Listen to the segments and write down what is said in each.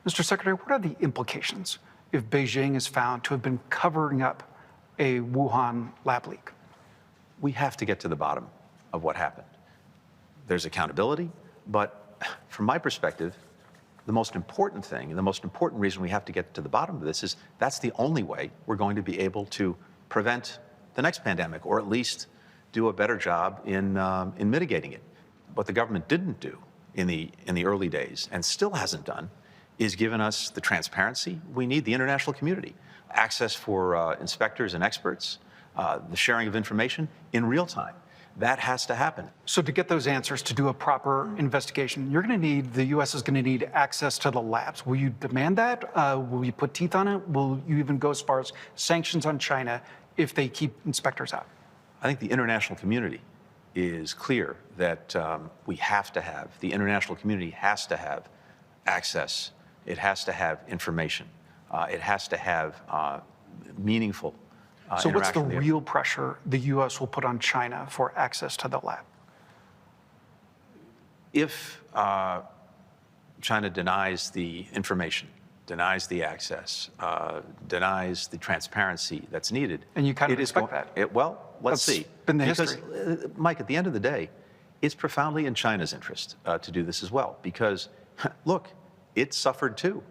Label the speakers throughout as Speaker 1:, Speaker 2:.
Speaker 1: Mr. Secretary, what are the implications if Beijing is found to have been covering up a Wuhan lab leak?
Speaker 2: We have to get to the bottom of what happened. There's accountability, but from my perspective, the most important thing and the most important reason we have to get to the bottom of this is that's the only way we're going to be able to prevent the next pandemic, or at least do a better job in mitigating it. What the government didn't do in the early days, and still hasn't done, is given us the transparency we need, the international community, access for inspectors and experts, the sharing of information in real time. That has to happen.
Speaker 1: So to get those answers, to do a proper investigation, the U.S. is going to need access to the labs. Will you demand that? Will you put teeth on it? Will you even go as far as sanctions on China if they keep inspectors out?
Speaker 2: I think the international community is clear that the international community has to have access. It has to have information. It has to have meaningful
Speaker 1: So what's the
Speaker 2: interaction.
Speaker 1: real pressure the U.S. will put on China for access to the lab?
Speaker 2: If China denies the information, denies the access, denies the transparency that's needed.
Speaker 1: And you kind of expect that.
Speaker 2: Well, let's
Speaker 1: That's
Speaker 2: see.
Speaker 1: been the
Speaker 2: because,
Speaker 1: history.
Speaker 2: Mike, at the end of the day, it's profoundly in China's interest to do this as well. Because, look, it suffered too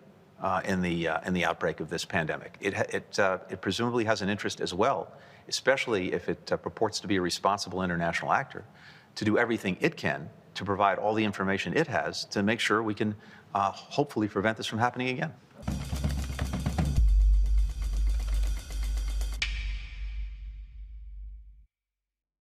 Speaker 2: in the outbreak of this pandemic. It presumably has an interest as well, especially if it purports to be a responsible international actor, to do everything it can to provide all the information it has to make sure we can hopefully prevent this from happening again.